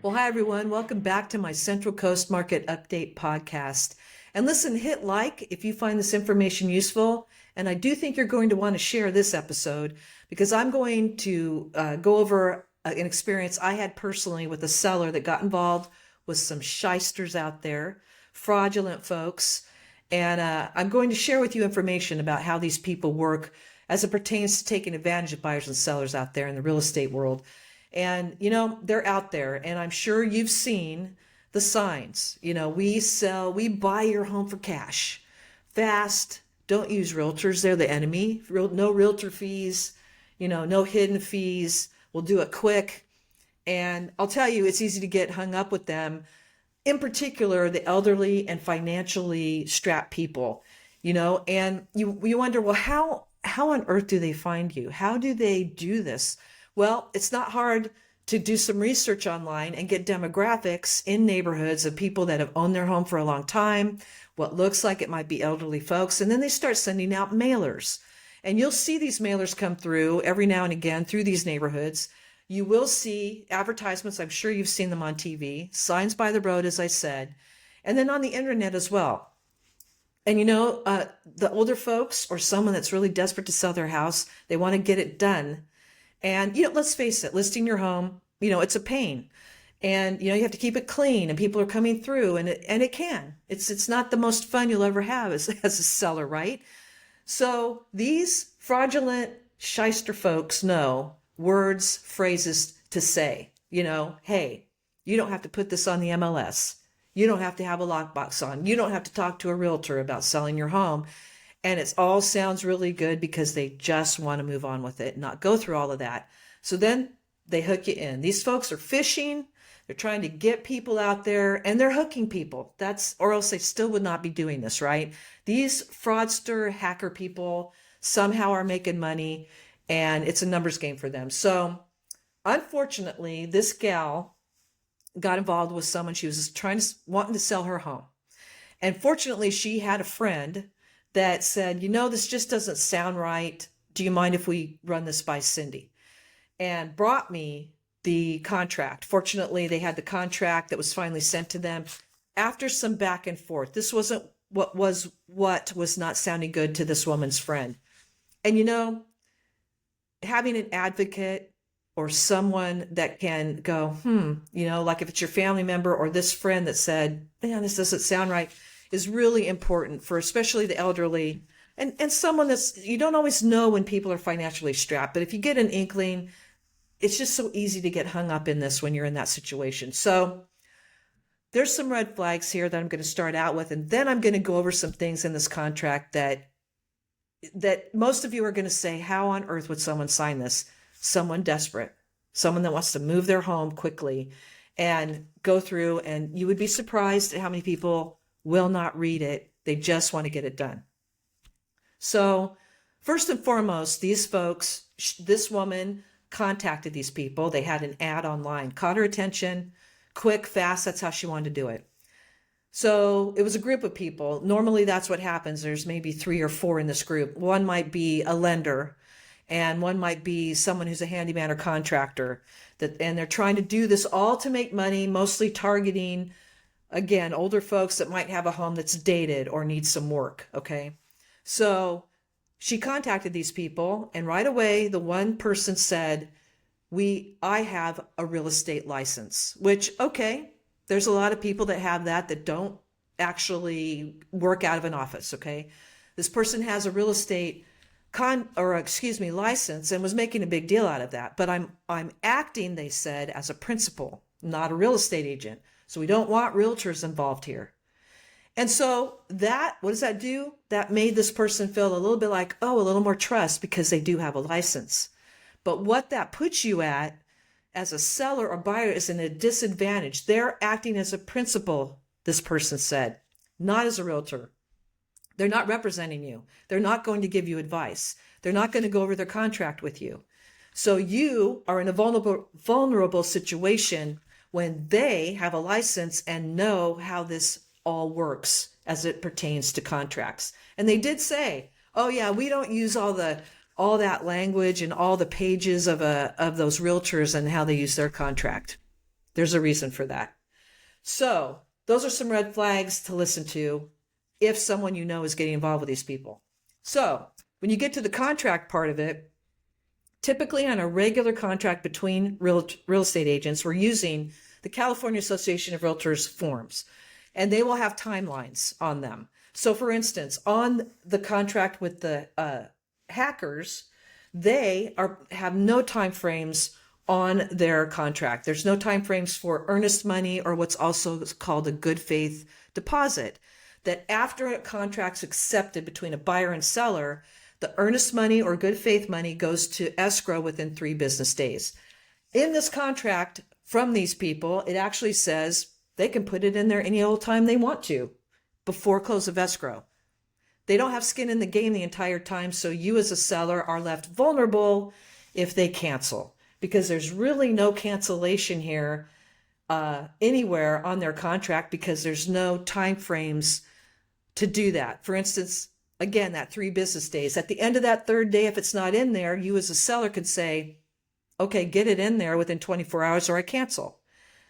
Well, hi, everyone. Welcome back to my Central Coast Market Update podcast. And listen, hit like if you find this information useful. And I do think you're going to want to share this episode because I'm going to go over an experience I had personally with a seller that got involved with some shysters out there, fraudulent folks. And I'm going to share with you information about how these people work as it pertains to taking advantage of buyers and sellers out there in the real estate world. And, they're out there, and I'm sure you've seen the signs. We buy your home for cash, fast. Don't use realtors. They're the enemy. No realtor fees, no hidden fees. We'll do it quick. And I'll tell you, it's easy to get hung up with them. In particular, the elderly and financially strapped people, and you wonder, well, how on earth do they find you? How do they do this? Well, it's not hard to do some research online and get demographics in neighborhoods of people that have owned their home for a long time, what looks like it might be elderly folks, and then they start sending out mailers. And you'll see these mailers come through every now and again through these neighborhoods. You will see advertisements. I'm sure you've seen them on TV, signs by the road, as I said, and then on the internet as well. And the older folks or someone that's really desperate to sell their house, they want to get it done. And, let's face it, listing your home, it's a pain. And, you have to keep it clean and people are coming through and it can. It's not the most fun you'll ever have as a seller, right? So these fraudulent shyster folks know words, phrases to say, hey, you don't have to put this on the MLS. You don't have to have a lockbox on. You don't have to talk to a realtor about selling your home. And it all sounds really good because they just want to move on with it, not go through all of that. So then they hook you in. These folks are fishing. They're trying to get people out there and they're hooking people. Or else they still would not be doing this, right? These fraudster hacker people somehow are making money and it's a numbers game for them. So unfortunately, this gal got involved with someone. She was wanting to sell her home. And fortunately, she had a friend that said, this just doesn't sound right. Do you mind if we run this by Cindy? And brought me the contract. Fortunately, they had the contract that was finally sent to them after some back and forth. This wasn't what was not sounding good to this woman's friend. And having an advocate or someone that can go, like if it's your family member or this friend that said, man, this doesn't sound right, is really important for especially the elderly and someone you don't always know when people are financially strapped, but if you get an inkling, it's just so easy to get hung up in this when you're in that situation. So there's some red flags here that I'm going to start out with, and then I'm going to go over some things in this contract that most of you are going to say, how on earth would someone sign this? Someone desperate, someone that wants to move their home quickly and go through, and you would be surprised at how many people will not read it. They just want to get it done. So first and foremost, these folks, this woman contacted these people. They had an ad online, caught her attention, quick, fast. That's how she wanted to do it. So it was a group of people. Normally that's what happens. There's maybe 3 or 4 in this group. One might be a lender and one might be someone who's a handyman or contractor and they're trying to do this all to make money, mostly targeting, again, older folks that might have a home that's dated or needs some work, okay? So she contacted these people, and right away, the one person said, I have a real estate license, which, okay, there's a lot of people that have that don't actually work out of an office, okay? This person has a real estate license and was making a big deal out of that. But I'm acting, they said, as a principal, not a real estate agent. So we don't want realtors involved here. And so what does that do? That made this person feel a little bit like, a little more trust because they do have a license. But what that puts you at as a seller or buyer is in a disadvantage. They're acting as a principal, this person said, not as a realtor. They're not representing you. They're not going to give you advice. They're not going to go over their contract with you. So you are in a vulnerable situation when they have a license and know how this all works as it pertains to contracts. And they did say, oh yeah, we don't use all that language and all the pages of those realtors and how they use their contract. There's a reason for that. So those are some red flags to listen to if someone you know is getting involved with these people. So when you get to the contract part of it, typically on a regular contract between real estate agents, we're using the California Association of Realtors forms, and they will have timelines on them. So for instance, on the contract with the hackers, they have no time frames on their contract. There's no time frames for earnest money or what's also called a good faith deposit. That after a contract's accepted between a buyer and seller, the earnest money or good faith money goes to escrow within 3 business days. In this contract from these people, it actually says they can put it in there any old time they want to before close of escrow. They don't have skin in the game the entire time, so you as a seller are left vulnerable if they cancel, because there's really no cancellation here anywhere on their contract, because there's no time frames to do that. For instance, again, that 3 business days. At the end of that 3rd day, if it's not in there, you as a seller could say, okay, get it in there within 24 hours or I cancel.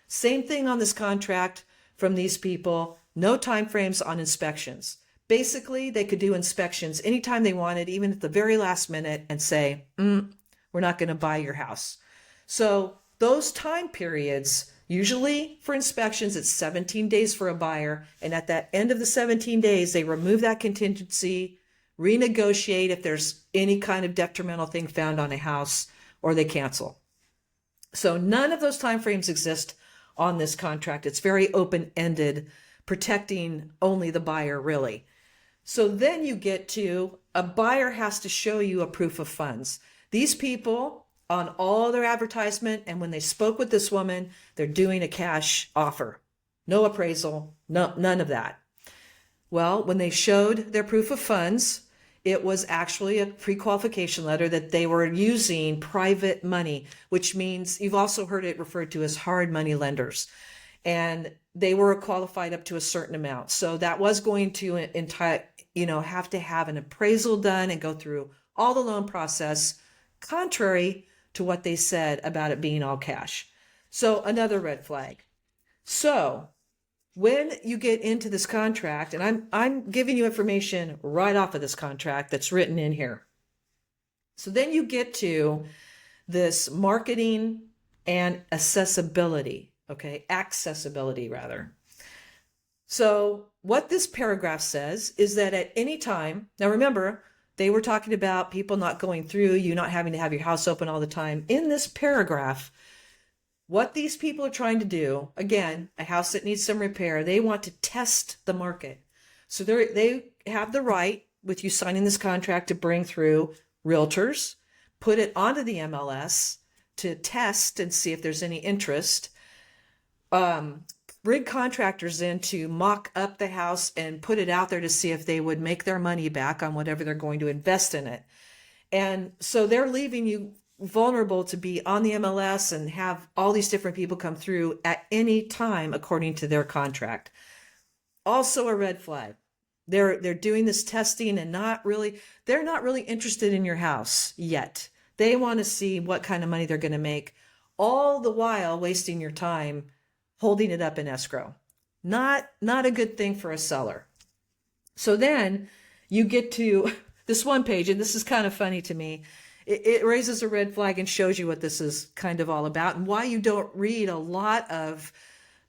Same thing on this contract from these people. No time frames on inspections. Basically, they could do inspections anytime they wanted, even at the very last minute, and say, we're not going to buy your house. So those time periods, usually for inspections, it's 17 days for a buyer. And at that end of the 17 days, they remove that contingency, renegotiate if there's any kind of detrimental thing found on a house, or they cancel. So none of those time frames exist on this contract. It's very open-ended, protecting only the buyer, really. So then you get to a buyer has to show you a proof of funds. These people, on all their advertisement and when they spoke with this woman, they're doing a cash offer. No appraisal, none of that. Well, when they showed their proof of funds, it was actually a pre-qualification letter that they were using private money, which means you've also heard it referred to as hard money lenders. And they were qualified up to a certain amount. So that was going to have to have an appraisal done and go through all the loan process, contrary to what they said about it being all cash. So another red flag. So when you get into this contract, and I'm giving you information right off of this contract that's written in here. So then you get to this marketing and accessibility, okay? Accessibility, rather. So what this paragraph says is that at any time, now remember, they were talking about people not going through, you not having to have your house open all the time. In this paragraph, what these people are trying to do, again, a house that needs some repair, they want to test the market. So they have the right, with you signing this contract, to bring through realtors, put it onto the MLS to test and see if there's any interest, bring contractors in to mock up the house and put it out there to see if they would make their money back on whatever they're going to invest in it. And so they're leaving you vulnerable to be on the MLS and have all these different people come through at any time according to their contract. Also a red flag. They're doing this testing and they're not really interested in your house yet. They want to see what kind of money they're going to make, all the while wasting your time holding it up in escrow. Not a good thing for a seller. So then you get to this one page, and this is kind of funny to me. It raises a red flag and shows you what this is kind of all about and why you don't read a lot of,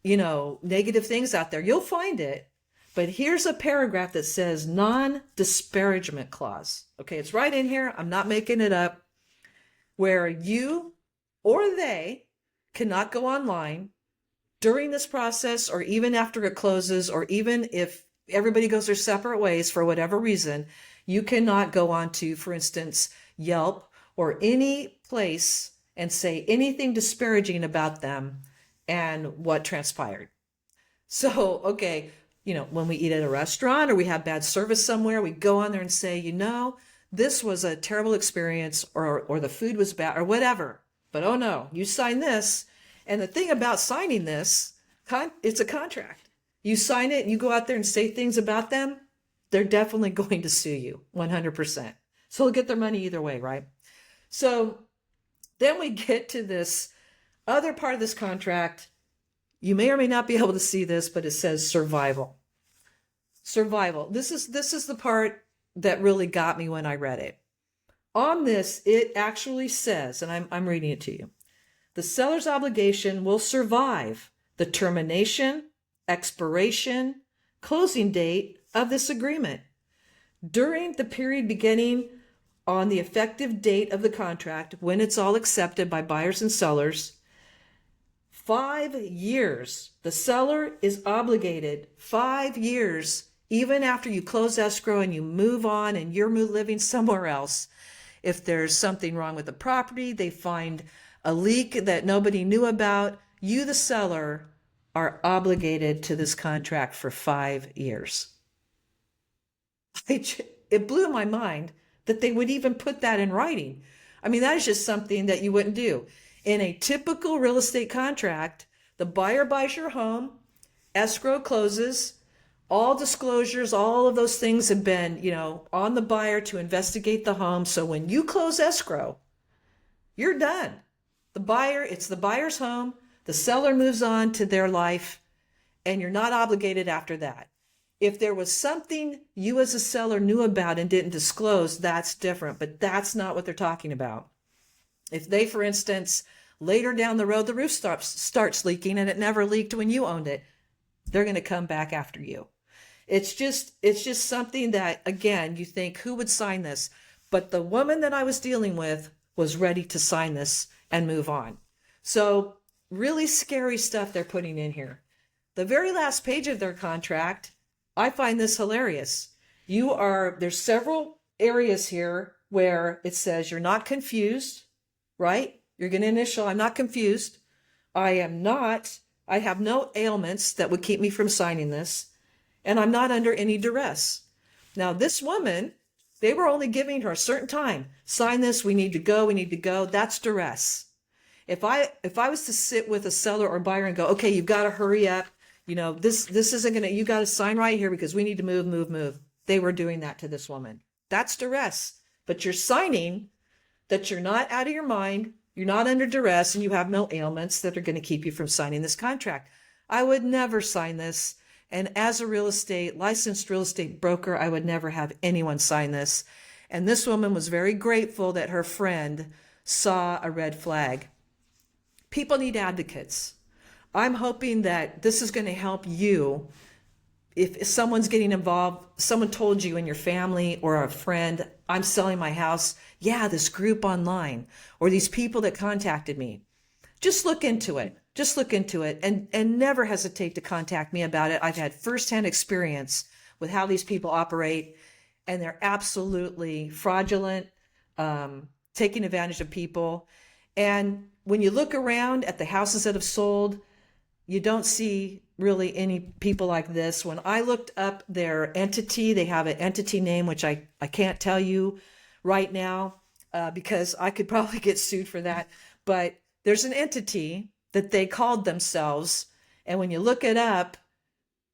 negative things out there. You'll find it, but here's a paragraph that says non-disparagement clause. Okay, it's right in here. I'm not making it up. Where you or they cannot go online during this process, or even after it closes, or even if everybody goes their separate ways for whatever reason, you cannot go on to, for instance, Yelp or any place and say anything disparaging about them and what transpired. So, okay, when we eat at a restaurant or we have bad service somewhere, we go on there and say, this was a terrible experience, or the food was bad, or whatever. But oh no, you signed this. And the thing about signing this, it's a contract. You sign it and you go out there and say things about them, they're definitely going to sue you 100%. So they'll get their money either way, right? So then we get to this other part of this contract You may or may not be able to see this, but it says survival. Survival. This is the part that really got me when I read it. On this, it actually says, and I'm reading it to you, the seller's obligation will survive the termination, expiration, closing date of this agreement. During the period beginning on the effective date of the contract, when it's all accepted by buyers and sellers, 5 years. The seller is obligated 5 years, even after you close escrow and you move on and you're living somewhere else. If there's something wrong with the property, they find a leak that nobody knew about, you, the seller, are obligated to this contract for 5 years. It blew my mind that they would even put that in writing. I mean, that is just something that you wouldn't do. In a typical real estate contract, the buyer buys your home, escrow closes, all disclosures, all of those things have been, on the buyer to investigate the home. So when you close escrow, you're done. It's the buyer's home, the seller moves on to their life, and you're not obligated after that. If there was something you as a seller knew about and didn't disclose, that's different, but that's not what they're talking about. If they, for instance, later down the road, the roof starts leaking and it never leaked when you owned it, they're going to come back after you. It's just something that, again, you think, who would sign this? But the woman that I was dealing with was ready to sign this and move on. So really scary stuff they're putting in here. The very last page of their contract, I find this hilarious. There's several areas here where it says you're not confused, right? You're going to initial, I'm not confused. I have no ailments that would keep me from signing this. And I'm not under any duress. Now, this woman, they were only giving her a certain time. Sign this, we need to go. That's duress. If I was to sit with a seller or buyer and go, okay, you've got to hurry up. This isn't going to, you got to sign right here because we need to move. They were doing that to this woman. That's duress. But you're signing that you're not out of your mind, you're not under duress, and you have no ailments that are going to keep you from signing this contract. I would never sign this. And as a licensed real estate broker, I would never have anyone sign this. And this woman was very grateful that her friend saw a red flag. People need advocates. I'm hoping that this is going to help you. If someone's getting involved, someone told you in your family or a friend, I'm selling my house. Yeah, this group online or these people that contacted me. Just look into it. And never hesitate to contact me about it. I've had firsthand experience with how these people operate, and they're absolutely fraudulent, taking advantage of people. And when you look around at the houses that have sold, you don't see really any people like this. When I looked up their entity, they have an entity name, which I can't tell you right now because I could probably get sued for that. But there's an entity that they called themselves. And when you look it up,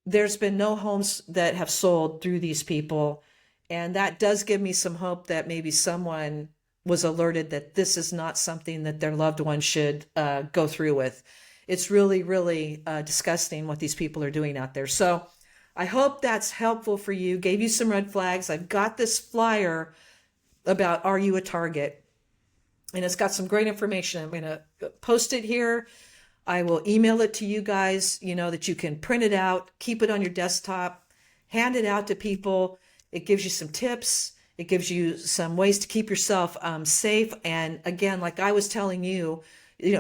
there's been no homes that have sold through these people. And that does give me some hope that maybe someone was alerted that this is not something that their loved one should go through with. It's really, really disgusting what these people are doing out there. So I hope that's helpful for you, gave you some red flags. I've got this flyer about Are You a Target? And it's got some great information. I'm going to post it here. I will email it to you guys, that you can print it out, keep it on your desktop, hand it out to people. It gives you some tips. It gives you some ways to keep yourself safe. And again, like I was telling you,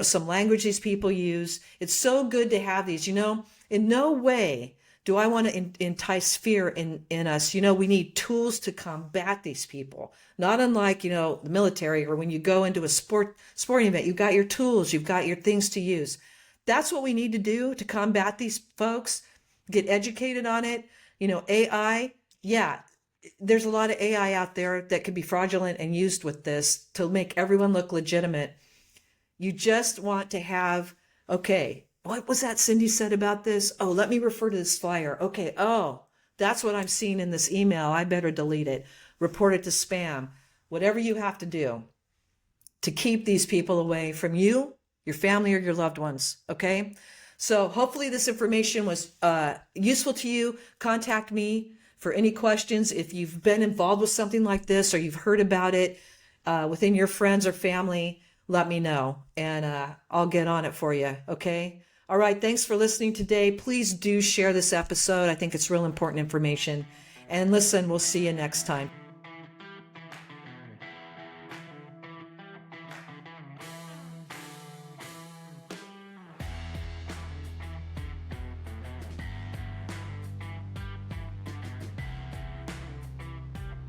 some language these people use. It's so good to have these, in no way do I want to entice fear in us. We need tools to combat these people. Not unlike, the military or when you go into a sporting event, you've got your tools, you've got your things to use. That's what we need to do to combat these folks, get educated on it. AI, yeah, there's a lot of AI out there that could be fraudulent and used with this to make everyone look legitimate. You just want to have, okay, what was that Cindy said about this? Oh, let me refer to this flyer. Okay, that's what I'm seeing in this email. I better delete it, report it to spam, whatever you have to do to keep these people away from you, your family, or your loved ones, okay? So hopefully this information was useful to you. Contact me for any questions. If you've been involved with something like this or you've heard about it within your friends or family, let me know and I'll get on it for you. Okay. All right. Thanks for listening today. Please do share this episode. I think it's real important information. And listen, we'll see you next time.